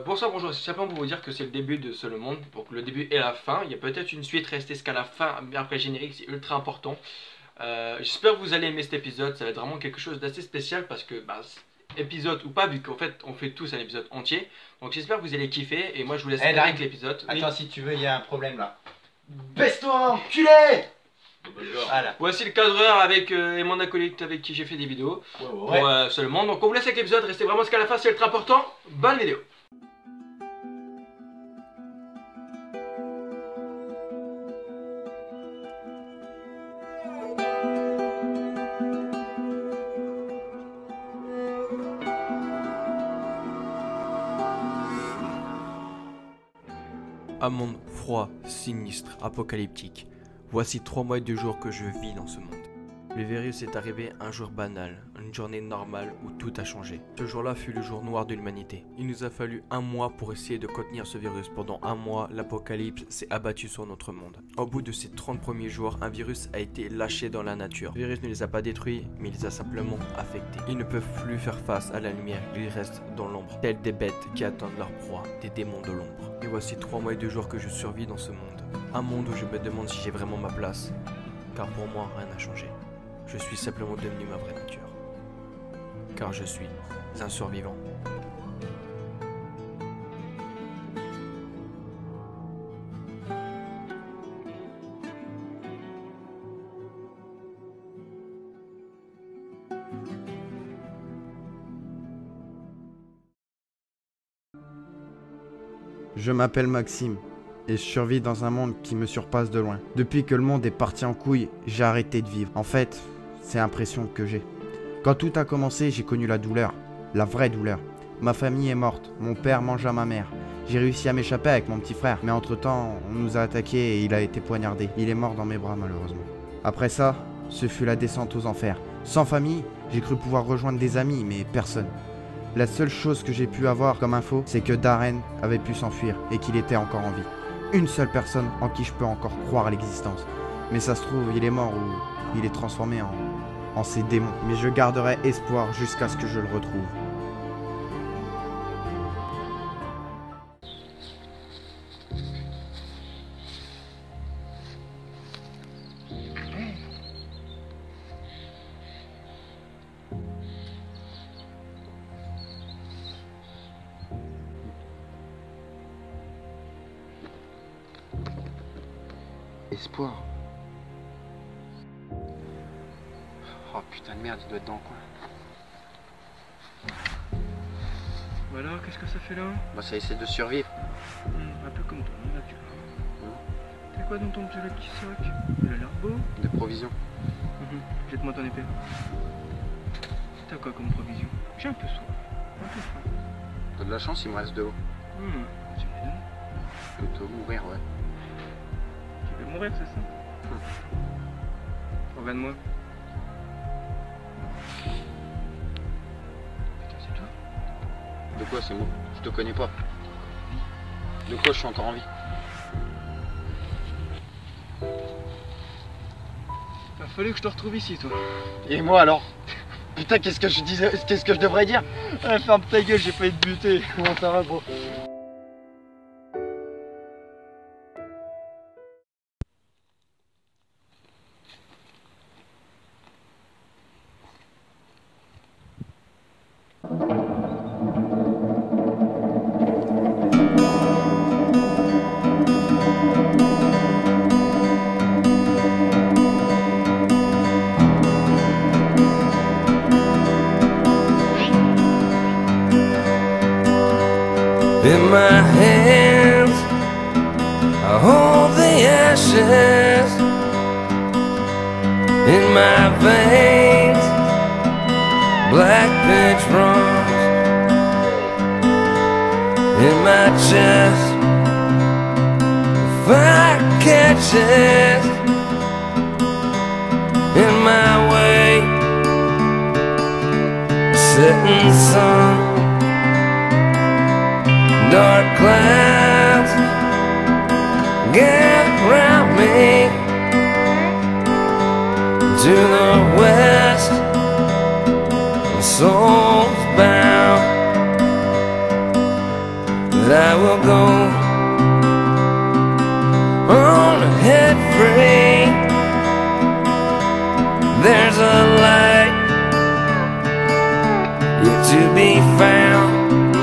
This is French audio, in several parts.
Bonjour, c'est simplement pour vous dire que c'est le début de Seul au Monde, donc le début et la fin. Il y a peut-être une suite, restez jusqu'à la fin, mais après le générique, c'est ultra important. J'espère que vous allez aimer cet épisode, ça va être vraiment quelque chose d'assez spécial parce que, épisode ou pas, vu qu'en fait on fait tous un épisode entier. Donc j'espère que vous allez kiffer et moi je vous laisse avec l'épisode. Attends, si tu veux, il y a un problème là. Baisse-toi, enculé! Voilà. Voici le cadreur avec et mon acolyte avec qui j'ai fait des vidéos pour Seul au Monde. Donc on vous laisse avec l'épisode, restez vraiment jusqu'à la fin, c'est ultra important. Bonne vidéo. Un monde froid, sinistre, apocalyptique. Voici 3 mois et 2 jours que je vis dans ce monde. Le virus est arrivé un jour banal, une journée normale où tout a changé. Ce jour-là fut le jour noir de l'humanité. Il nous a fallu un mois pour essayer de contenir ce virus. Pendant un mois, l'apocalypse s'est abattue sur notre monde. Au bout de ces 30 premiers jours, un virus a été lâché dans la nature. Le virus ne les a pas détruits, mais il les a simplement affectés. Ils ne peuvent plus faire face à la lumière, ils restent dans l'ombre, tels des bêtes qui attendent leur proie, des démons de l'ombre. Et voici 3 mois et 2 jours que je survis dans ce monde. Un monde où je me demande si j'ai vraiment ma place, car pour moi, rien n'a changé. Je suis simplement devenu ma vraie nature. Car je suis un survivant. Je m'appelle Maxime et je survis dans un monde qui me surpasse de loin. Depuis que le monde est parti en couille, j'ai arrêté de vivre. En fait, c'est l'impression que j'ai. Quand tout a commencé, j'ai connu la douleur, la vraie douleur. Ma famille est morte, mon père mangea ma mère. J'ai réussi à m'échapper avec mon petit frère, mais entre-temps, on nous a attaqués et il a été poignardé. Il est mort dans mes bras malheureusement. Après ça, ce fut la descente aux enfers. Sans famille, j'ai cru pouvoir rejoindre des amis, mais personne. La seule chose que j'ai pu avoir comme info, c'est que Darren avait pu s'enfuir et qu'il était encore en vie. Une seule personne en qui je peux encore croire à l'existence. Mais ça se trouve, il est mort ou il est transformé en ces démons. Mais je garderai espoir jusqu'à ce que je le retrouve. Espoir. Oh putain de merde, il doit être dans le coin. Voilà, qu'est-ce que ça fait là? Bah ça essaie de survivre. Un peu comme ton nature. T'as quoi dans ton petit sac? Il a l'air beau. Des provisions. Jette-moi ton épée. T'as quoi comme provision? J'ai un peu soif. Un peu faim. T'as de la chance, il me reste de l'eau. Tu me les donnes? Plutôt mourir, ouais. Tu veux mourir, c'est ça? Regarde-moi. Putain, c'est toi? De quoi c'est moi? Je te connais pas. De quoi je suis encore en vie? Il a fallu que je te retrouve ici, toi. Et moi alors? Putain, qu'est-ce que je disais? Qu'est-ce que je devrais dire? Ferme ta gueule, j'ai failli te buter. Comment ça va, gros? In my hands, I hold the ashes. In my veins, black pitch runs. In my chest, fire catches. In my way, setting sun. Dark clouds gather round me. To the west, my soul's bound. that I will go on ahead free. There's a light yet to be found,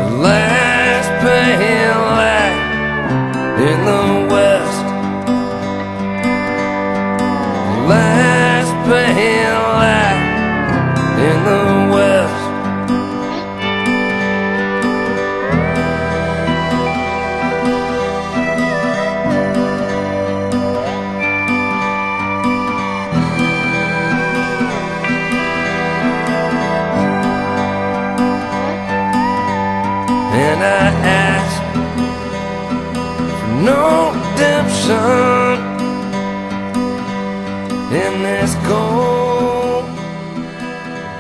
the last pale light in the west, the last pale light in the west. And I ask for no redemption in this cold,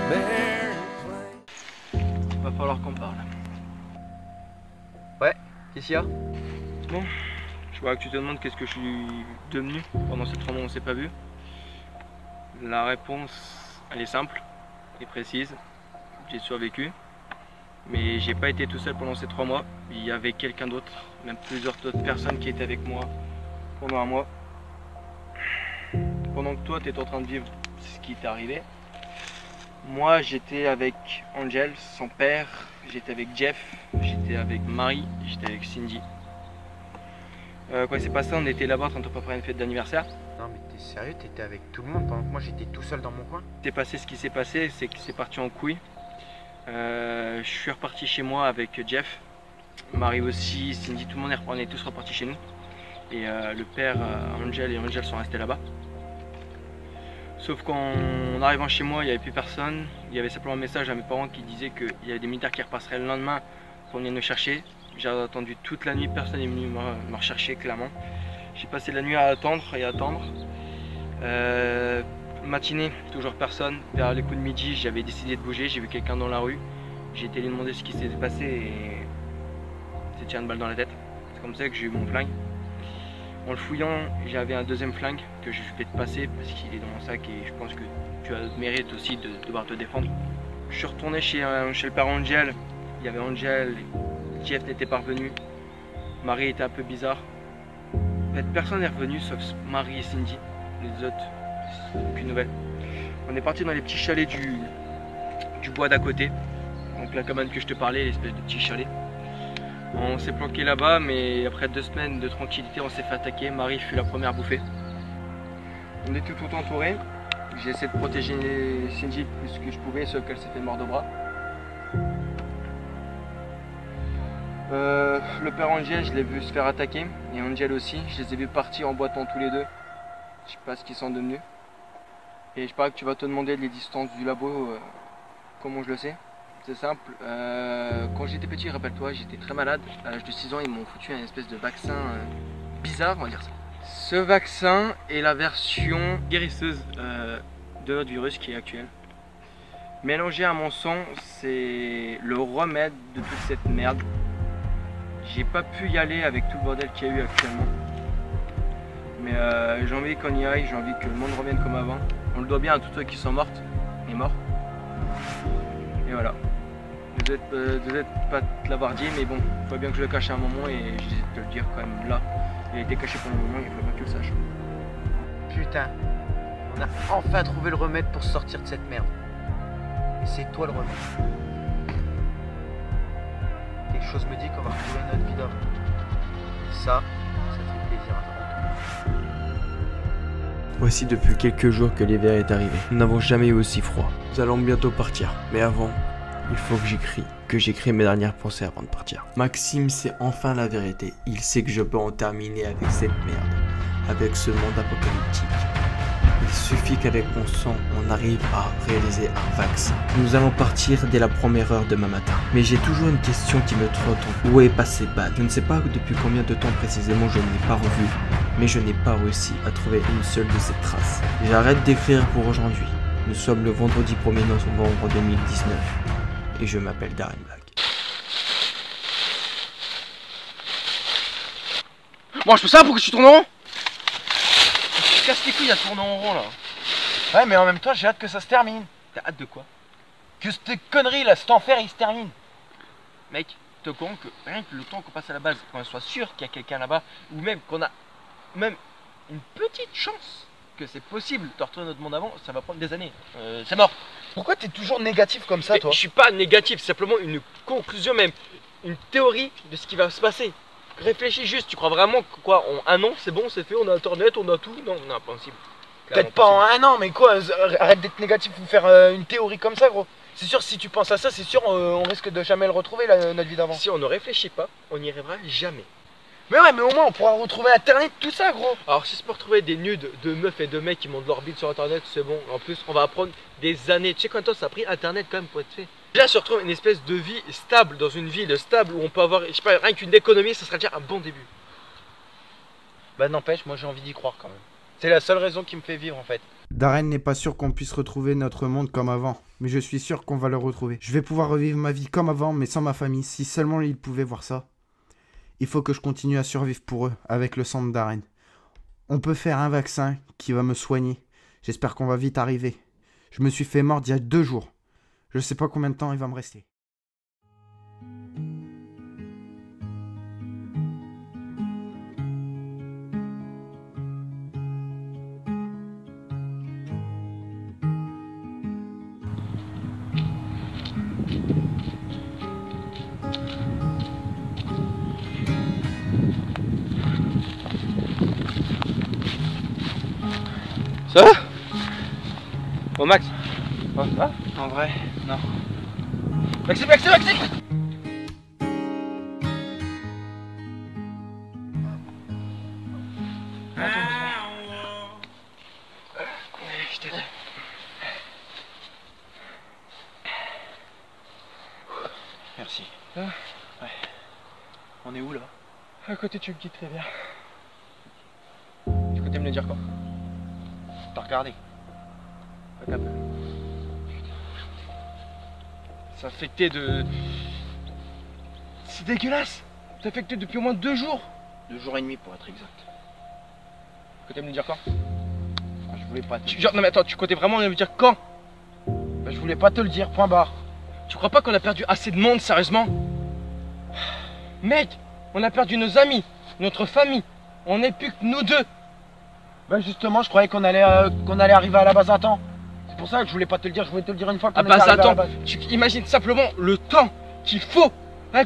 barren place. Va falloir qu'on parle. Ouais, qu'est-ce qu'il y a? Bon, je vois que tu te demandes qu'est-ce que je suis devenu pendant ces 3 mois où on s'est pas vu. La réponse, elle est simple et précise. J'ai survécu. Mais j'ai pas été tout seul pendant ces 3 mois. Il y avait quelqu'un d'autre, même plusieurs autres personnes qui étaient avec moi pendant un mois. Pendant que toi tu étais en train de vivre ce qui t'est arrivé, moi j'étais avec Angel, son père, j'étais avec Jeff, j'étais avec Marie, j'étais avec Cindy. Quoi c'est passé, on était là-bas en train de préparer une fête d'anniversaire. Non mais t'es sérieux, t'étais avec tout le monde pendant que moi j'étais tout seul dans mon coin? C'est passé ce qui s'est passé, c'est que c'est parti en couille. Je suis reparti chez moi avec Jeff, Marie aussi, Cindy, tout le monde on est tous repartis chez nous. Et le père, Angel et Angel sont restés là-bas. Sauf qu'en arrivant chez moi, il n'y avait plus personne. Il y avait simplement un message à mes parents qui disait qu'il y avait des militaires qui repasseraient le lendemain pour venir nous chercher. J'ai attendu toute la nuit, personne n'est venu me rechercher clairement. J'ai passé la nuit à attendre et à attendre. Matinée, toujours personne. Vers les coups de midi, j'avais décidé de bouger. J'ai vu quelqu'un dans la rue. J'ai été lui demander ce qui s'était passé et il s'est tiré une balle dans la tête. C'est comme ça que j'ai eu mon flingue. En le fouillant, j'avais un deuxième flingue que je vais te passer parce qu'il est dans mon sac et je pense que tu as le mérite aussi de devoir te défendre. Je suis retourné chez le père Angel. Il y avait Angel, Jeff n'était pas revenu. Marie était un peu bizarre. En fait, personne n'est revenu sauf Marie et Cindy. Les autres, aucune nouvelle. On est parti dans les petits chalets du bois d'à côté. Donc la cabane que je te parlais, l'espèce de petit chalet. On s'est planqué là-bas, mais après 2 semaines de tranquillité, on s'est fait attaquer. Marie fut la première bouffée. On était tout entouré. J'ai essayé de protéger Cindy le plus que je pouvais, sauf qu'elle s'est fait mordre au bras. Le père Angel, je l'ai vu se faire attaquer, et Angel aussi. Je les ai vus partir en boitant tous les deux. Je sais pas ce qu'ils sont devenus. Et je parie que tu vas te demander les distances du labo, comment je le sais. C'est simple, quand j'étais petit, rappelle-toi, j'étais très malade. À l'âge de 6 ans, ils m'ont foutu un espèce de vaccin bizarre, on va dire ça. Ce vaccin est la version guérisseuse de notre virus qui est actuel. Mélangé à mon sang, c'est le remède de toute cette merde. J'ai pas pu y aller avec tout le bordel qu'il y a eu actuellement. Mais j'ai envie qu'on y aille, j'ai envie que le monde revienne comme avant. On le doit bien à tous ceux qui sont mortes et morts. Et voilà. Désolé de pas te l'avoir dit, mais bon, il faut bien que je le cache à un moment et je décide de te le dire quand même là. Il a été caché pendant un moment, il faut bien que tu le saches. Putain, on a enfin trouvé le remède pour sortir de cette merde. Et c'est toi le remède. Quelque chose me dit qu'on va retrouver notre vie d'avant. Et ça fait plaisir à t'entendre. Voici depuis quelques jours que l'hiver est arrivé. Nous n'avons jamais eu aussi froid. Nous allons bientôt partir. Mais avant, il faut que j'écris mes dernières pensées avant de partir. Maxime sait enfin la vérité. Il sait que je peux en terminer avec cette merde. Avec ce monde apocalyptique. Il suffit qu'avec mon sang, on arrive à réaliser un vaccin. Nous allons partir dès la première heure demain matin. Mais j'ai toujours une question qui me trotte. Où est passé Bad? Je ne sais pas depuis combien de temps précisément je ne l'ai pas revu. Mais je n'ai pas réussi à trouver une seule de ces traces. J'arrête d'écrire pour aujourd'hui. Nous sommes le vendredi 1er novembre 2019. Et je m'appelle Darren Black. Bon, je peux ça pour que tu tournes en rond? Tu te casses les couilles à tourner en rond là. Ouais, mais en même temps, j'ai hâte que ça se termine. T'as hâte de quoi? Que cette connerie là, cet enfer, il se termine. mec, te compte que rien que le temps qu'on passe à la base, qu'on soit sûr qu'il y a quelqu'un là-bas, ou même qu'on a même une petite chance que c'est possible de retrouver notre monde avant, ça va prendre des années. C'est mort. Pourquoi t'es toujours négatif comme ça, Mais toi? je suis pas négatif, c'est simplement une conclusion même, une théorie de ce qui va se passer. Réfléchis juste, tu crois vraiment que quoi, en un an c'est bon, c'est fait, on a internet, on a tout? Non, non, impossible. Peut-être pas en un an, mais quoi, arrête d'être négatif ou faire une théorie comme ça, gros. C'est sûr, si tu penses à ça, c'est sûr, on risque de jamais le retrouver, notre vie d'avant. Si on ne réfléchit pas, on n'y arrivera jamais. Mais ouais, mais au moins, on pourra retrouver Internet, tout ça, gros. Alors si c'est pour retrouver des nudes de meufs et de mecs qui montent leur bite sur internet, c'est bon. En plus, on va apprendre des années. Tu sais combien de temps ça a pris internet quand même pour être fait? Déjà se retrouver une espèce de vie stable, dans une ville stable où on peut avoir, je sais pas, rien qu'une économie, ça sera déjà un bon début. Bah n'empêche, moi j'ai envie d'y croire quand même. C'est la seule raison qui me fait vivre en fait. Darren n'est pas sûr qu'on puisse retrouver notre monde comme avant, mais je suis sûr qu'on va le retrouver. Je vais pouvoir revivre ma vie comme avant, mais sans ma famille, si seulement ils pouvaient voir ça. Il faut que je continue à survivre pour eux, avec le sang de Darren. On peut faire un vaccin qui va me soigner. J'espère qu'on va vite arriver. Je me suis fait mordre il y a 2 jours. Je sais pas combien de temps il va me rester. Ça va? Bon Max. Oh, ça va? En vrai, non. Maxime. Je t'aide. Merci. Ouais. On est où là? À côté, tu me quittes très bien. Tu comptais me le dire quand? T'as regardé? Pas un peu. C'est infecté de... C'est dégueulasse. C'est infecté depuis au moins 2 jours. 2 jours et demi pour être exact. Tu comptais me le dire quand? Je voulais pas te... Genre, non mais attends, tu comptais vraiment me dire quand? Bah, je voulais pas te le dire, point barre. Tu crois pas qu'on a perdu assez de monde, sérieusement? Mec, on a perdu nos amis, notre famille. On n'est plus que nous deux. Bah justement, je croyais qu'on allait arriver à la base à temps. C'est pour ça que je voulais pas te le dire, je voulais te le dire une fois qu'on Ah était bah arrivé à la attends, base. tu imagines simplement le temps qu'il faut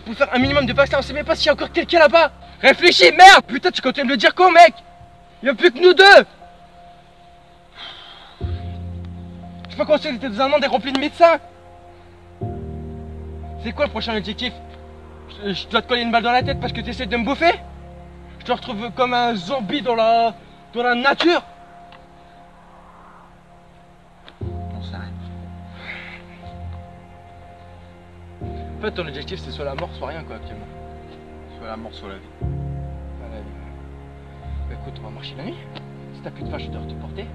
pour faire un minimum de vaccins. On sait même pas s'il y a encore quelqu'un là-bas. Réfléchis, merde. Putain, tu comptais me le dire quand, mec? Il n'y a plus que nous deux. Je sais pas comment c'est que t'es dans un monde rempli de médecins. C'est quoi le prochain objectif? Je dois te coller une balle dans la tête parce que tu essaies de me bouffer? Je te retrouve comme un zombie dans la nature? On s'arrête. En fait, ton objectif c'est soit la mort, soit rien quoi actuellement. Soit la mort, soit la vie. Voilà, bah, écoute, on va marcher la nuit. Si t'as plus de faim, je dois te porter.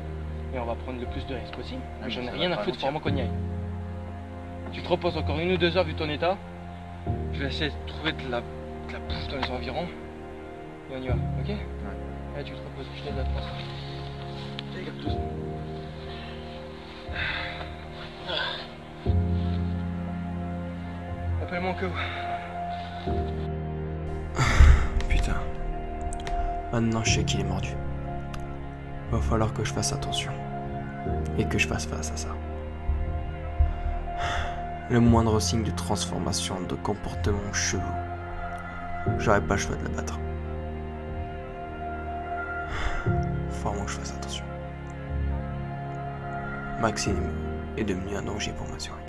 Et on va prendre le plus de risques possible. Mais j'en ai rien à foutre, faut vraiment qu'on y aille. Tu te reposes encore 1 ou 2 heures vu ton état. Je vais essayer de trouver de la bouffe dans les environs. Et on y va, ok? Ouais. Allez, tu te reposes, je t'aide à te passer. Regarde tout ça. Appelle-moi que Putain. Maintenant, je sais qu'il est mordu. Va falloir que je fasse attention. Et que je fasse face à ça. Le moindre signe de transformation, de comportement chelou, j'aurais pas le choix de le battre. Faut vraiment que je fasse attention. Maxime est devenu un danger pour ma survie.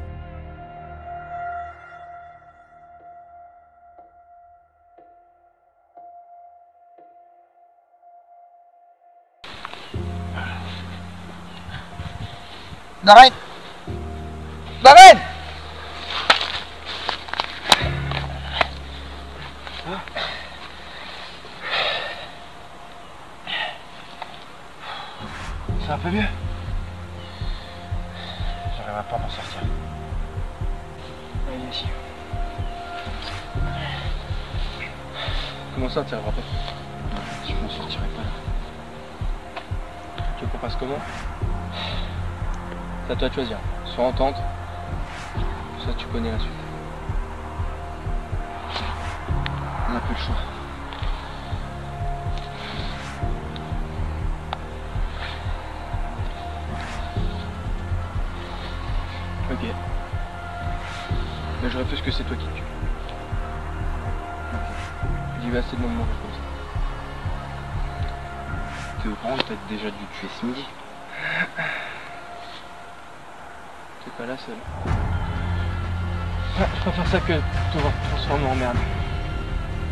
Darren! Darren! c'est un peu mieux. J'arriverai pas à m'en sortir. Allez, viens ici. Comment ça, tu arriveras pas? Je m'en sortirai pas là. Tu veux qu'on fasse comment? C'est à toi de choisir. Soit on tente, soit tu connais la suite. le choix. Ok. Mais j'aurais plus que c'est toi qui tue. J'y vais assez de moments comme ça. T'es au courant, t'as déjà dû tuer ce midi. T'es pas la seule. Je préfère ça que te voir te transformer en merde.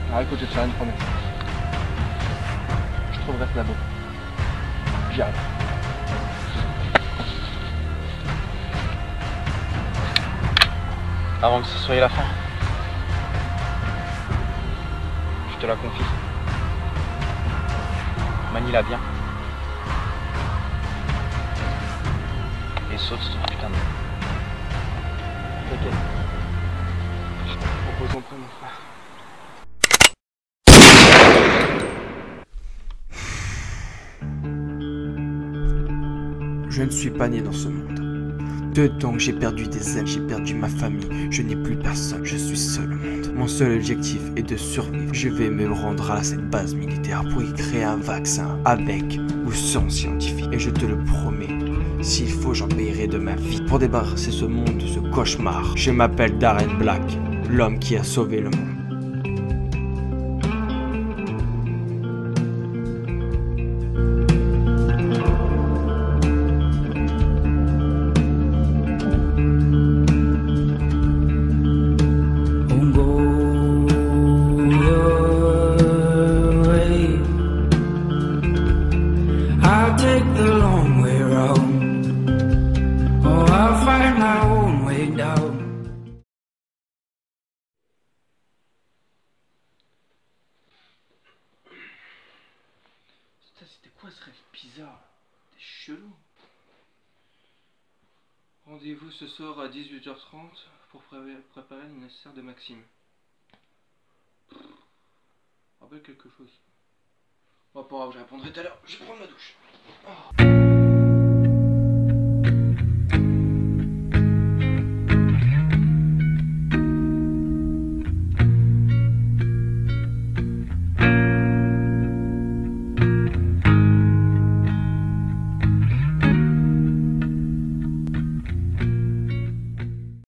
Alors écoute, je vais te faire une promesse. Je trouverai ce labo. J'y arrive. Avant que ce soit la fin. Je te la confie. Manie-la bien. Et saute ce putain de... T'inquiète. Repose en paix, mon frère. Je ne suis pas né dans ce monde. Dedans que j'ai perdu des amis, j'ai perdu ma famille, je n'ai plus personne, je suis seul au monde. Mon seul objectif est de survivre. Je vais me rendre à cette base militaire pour y créer un vaccin avec ou sans scientifique. Et je te le promets, s'il faut j'en paierai de ma vie pour débarrasser ce monde de ce cauchemar. Je m'appelle Darren Black, l'homme qui a sauvé le monde. I'll take the long way round. Oh, I'll find my own way down. Putain, c'était quoi ce rêve bizarre? T'es chelou. Rendez-vous ce soir à 18h30 pour préparer le nécessaire de Maxime. Rappelle quelque chose. Bon, pas grave, je répondrai tout à l'heure. Je vais prendre ma douche. Oh.